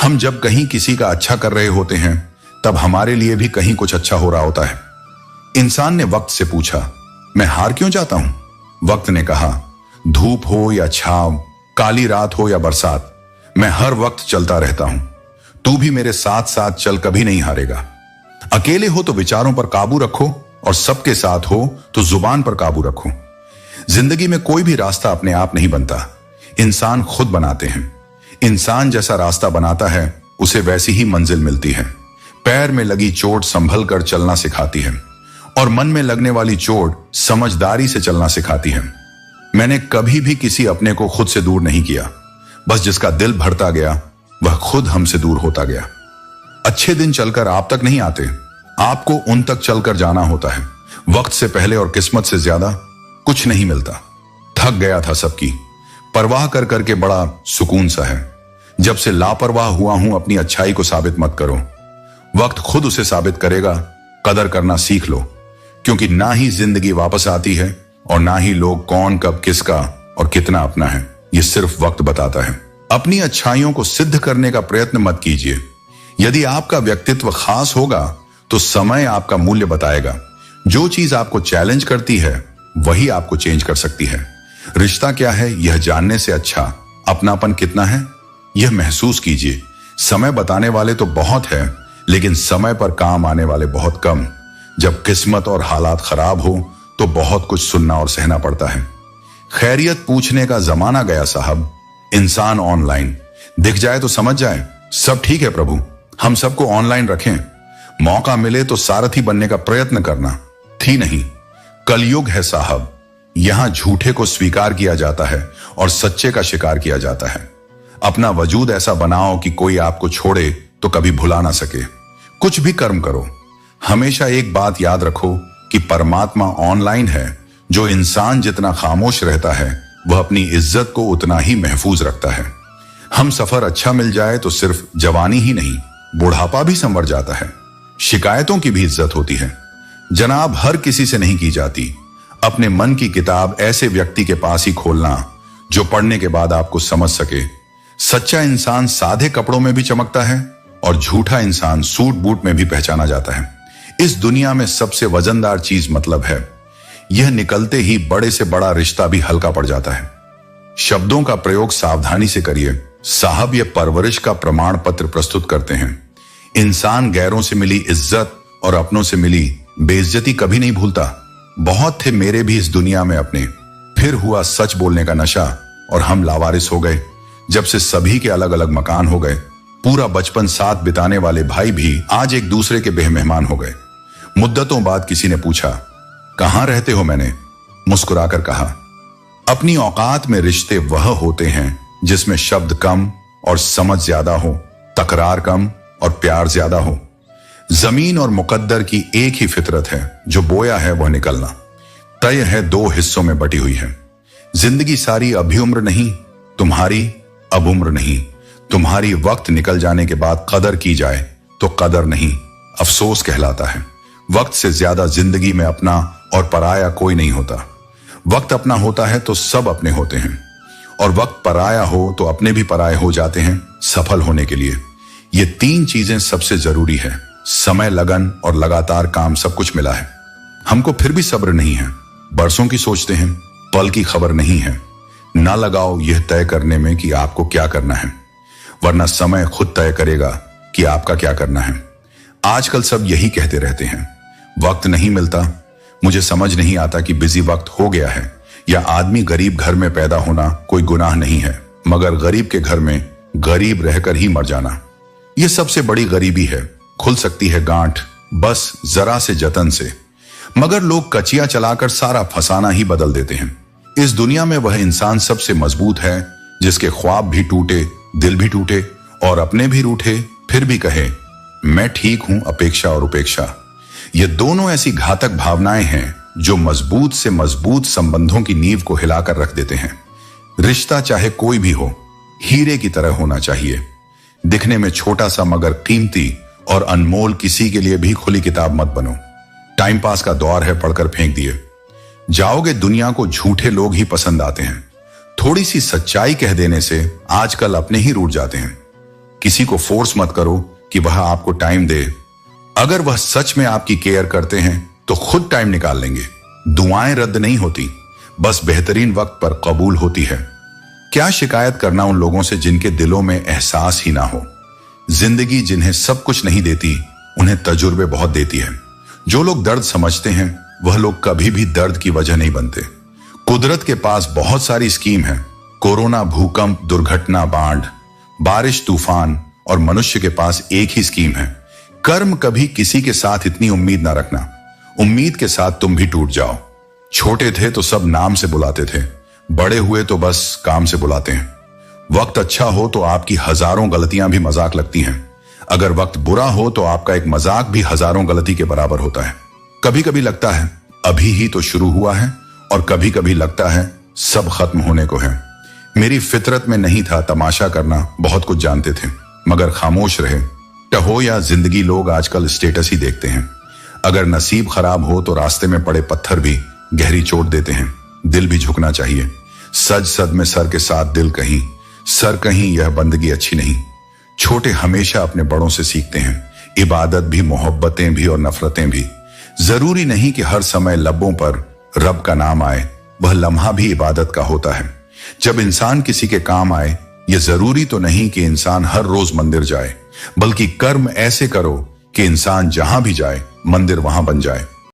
हम जब कहीं किसी का अच्छा कर रहे होते हैं तब हमारे लिए भी कहीं कुछ अच्छा हो रहा होता है। इंसान ने वक्त से पूछा, मैं हार क्यों जाता हूं? वक्त ने कहा, धूप हो या छाव, काली रात हो या बरसात, मैं हर वक्त चलता रहता हूं। तू भी मेरे साथ साथ चल, कभी नहीं हारेगा। अकेले हो तो विचारों पर काबू रखो, और सबके साथ हो तो जुबान पर काबू रखो। जिंदगी में कोई भी रास्ता अपने आप नहीं बनता, इंसान खुद बनाते हैं। इंसान जैसा रास्ता बनाता है, उसे वैसी ही मंजिल मिलती है। पैर में लगी चोट संभल कर चलना सिखाती है, और मन में लगने वाली चोट समझदारी से चलना सिखाती है। मैंने कभी भी किसी अपने को खुद से दूर नहीं किया, बस जिसका दिल भरता गया वह खुद हमसे दूर होता गया। अच्छे दिन चलकर आप तक नहीं आते, आपको उन तक चलकर जाना होता है। वक्त से पहले और किस्मत से ज्यादा कुछ नहीं मिलता। थक गया था सबकी परवाह कर करके, बड़ा सुकून सा है। जब से लापरवाह हुआ हूं, अपनी अच्छाई को साबित मत करो, वक्त खुद उसे साबित करेगा। कदर करना सीख लो, क्योंकि ना ही जिंदगी वापस आती है, और ना ही लोग कौन कब किसका और कितना अपना है, ये सिर्फ वक्त बताता है। अपनी अच्छाइयों को सिद्ध करने का प्रयत्न मत कीजिए। यदि आपका व्यक्तित्व खास होगा तो समय आपका मूल्य बताएगा। जो चीज आपको चैलेंज करती है वही आपको चेंज कर सकती है। रिश्ता क्या है यह जानने से अच्छा अपनापन कितना है यह महसूस कीजिए। समय बताने वाले तो बहुत है, लेकिन समय पर काम आने वाले बहुत कम। जब किस्मत और हालात खराब हो तो बहुत कुछ सुनना और सहना पड़ता है। खैरियत पूछने का जमाना गया साहब। इंसान ऑनलाइन दिख जाए तो समझ जाए सब ठीक है प्रभु, हम सबको ऑनलाइन रखें। मौका मिले तो सारथी बनने का प्रयत्न करना, थी नहीं। कलयुग है साहब, यहां झूठे को स्वीकार किया जाता है और सच्चे का शिकार किया जाता है। अपना वजूद ऐसा बनाओ कि कोई आपको छोड़े तो कभी भुला ना सके। कुछ भी कर्म करो, हमेशा एक बात याद रखो कि परमात्मा ऑनलाइन है। जो इंसान जितना खामोश रहता है वह अपनी इज्जत को उतना ही महफूज रखता है। हम सफर अच्छा मिल जाए तो सिर्फ जवानी ही नहीं, बुढ़ापा भी संवर जाता है। शिकायतों की भी इज्जत होती है जनाब, हर किसी से नहीं की जाती। अपने मन की किताब ऐसे व्यक्ति के पास ही खोलना जो पढ़ने के बाद आपको समझ सके। सच्चा इंसान सादे कपड़ों में भी चमकता है और झूठा इंसान सूट बूट में भी पहचाना जाता है। इस दुनिया में सबसे वजनदार चीज मतलब है, यह निकलते ही बड़े से बड़ा रिश्ता भी हल्का पड़ जाता है। शब्दों का प्रयोग सावधानी से करिए साहब, ये परवरिश का प्रमाण पत्र प्रस्तुत करते हैं। इंसान गैरों से मिली इज्जत और अपनों से मिली बेइज्जती कभी नहीं भूलता। बहुत थे मेरे भी इस दुनिया में अपने, फिर हुआ सच बोलने का नशा और हम लावारिस हो गए। जब से सभी के अलग अलग मकान हो गए, पूरा बचपन साथ बिताने वाले भाई भी आज एक दूसरे के बेमेहमान हो गए। मुद्दतों बाद किसी ने पूछा, कहां रहते हो? मैंने मुस्कुराकर कहा, अपनी औकात में रिश्ते वह होते हैं जिसमें शब्द कम और समझ ज्यादा हो, तकरार कम और प्यार ज्यादा हो। जमीन और मुकद्दर की एक ही फितरत है, जो बोया है वह निकलना तय है, दो हिस्सों में बटी हुई है। जिंदगी सारी अभी उम्र नहीं, तुम्हारी अब उम्र नहीं। तुम्हारी वक्त निकल जाने के बाद कदर की जाए तो कदर नहीं, अफसोस कहलाता है। वक्त से ज्यादा जिंदगी में अपना और पराया कोई नहीं होता। वक्त अपना होता है तो सब अपने होते हैं, और वक्त पराया हो तो अपने भी पराये हो जाते हैं सफल होने के लिए। ये तीन चीजें सबसे जरूरी है, समय, लगन और लगातार काम। सब कुछ मिला है, हमको फिर भी सब्र नहीं है। बरसों की सोचते हैं, पल की खबर नहीं है। ना लगाओ यह तय करने में कि आपको क्या करना है, वरना समय खुद तय करेगा कि आपका क्या करना है। आजकल सब यही कहते रहते हैं, वक्त नहीं मिलता। मुझे समझ नहीं आता कि बिजी वक्त हो गया है या आदमी गरीब घर में पैदा होना कोई गुनाह नहीं है, मगर गरीब के घर में गरीब रहकर ही मर जाना यह सबसे बड़ी गरीबी है। खुल सकती है गांठ बस जरा से जतन से, मगर लोग कचिया चलाकर सारा फसाना ही बदल देते हैं। इस दुनिया में वह इंसान सबसे मजबूत है जिसके ख्वाब भी टूटे, दिल भी टूटे और अपने भी रूठे, फिर भी कहे मैं ठीक हूं। अपेक्षा और उपेक्षा, ये दोनों ऐसी घातक भावनाएं हैं जो मजबूत से मजबूत संबंधों की नींव को हिलाकर रख देते हैं। रिश्ता चाहे कोई भी हो, हीरे की तरह होना चाहिए। दिखने में छोटा सा मगर कीमती और अनमोल किसी के लिए भी खुली किताब मत बनो। टाइम पास का दौर है, पढ़कर फेंक दिए जाओगे। दुनिया को झूठे लोग ही पसंद आते हैं। थोड़ी सी सच्चाई कह देने से आजकल अपने ही रूठ जाते हैं। किसी को फोर्स मत करो कि वह आपको टाइम दे। अगर वह सच में आपकी केयर करते हैं तो खुद टाइम निकाल लेंगे। दुआएं रद्द नहीं होती, बस बेहतरीन वक्त पर कबूल होती है। क्या शिकायत करना उन लोगों से जिनके दिलों में एहसास ही ना हो। जिंदगी जिन्हें सब कुछ नहीं देती, उन्हें तजुर्बे बहुत देती है। जो लोग दर्द समझते हैं, वह लोग कभी भी दर्द की वजह नहीं बनते। कुदरत के पास बहुत सारी स्कीम है। कोरोना, भूकंप, दुर्घटना, बाढ़, बारिश, तूफान, और मनुष्य के पास एक ही स्कीम है। कर्म कभी किसी के साथ इतनी उम्मीद ना रखना। उम्मीद के साथ तुम भी टूट जाओ। छोटे थे तो सब नाम से बुलाते थे, बड़े हुए तो बस काम से बुलाते हैं। वक्त अच्छा हो तो आपकी हजारों गलतियां भी मजाक लगती हैं। अगर वक्त बुरा हो तो आपका एक मजाक भी हजारों गलती के बराबर होता है। कभी कभी लगता है अभी ही तो शुरू हुआ है, और कभी कभी लगता है सब खत्म होने को है। मेरी फितरत में नहीं था तमाशा करना, बहुत कुछ जानते थे मगर खामोश रहे। टहो या जिंदगी, लोग आजकल स्टेटस ही देखते हैं। अगर नसीब खराब हो तो रास्ते में पड़े पत्थर भी गहरी चोट देते हैं। दिल भी झुकना चाहिए। सज सद में सर के साथ दिल कहीं, सर कहीं, यह बंदगी अच्छी नहीं। छोटे हमेशा अपने बड़ों से सीखते हैं। इबादत भी, मोहब्बतें भी और नफरतें भी। जरूरी नहीं कि हर समय लबों पर रब का नाम आए, वह लम्हा भी इबादत का होता है। जब इंसान किसी के काम आए, यह जरूरी तो नहीं कि इंसान हर रोज मंदिर जाए, बल्कि कर्म ऐसे करो कि इंसान जहां भी जाए मंदिर वहां बन जाए।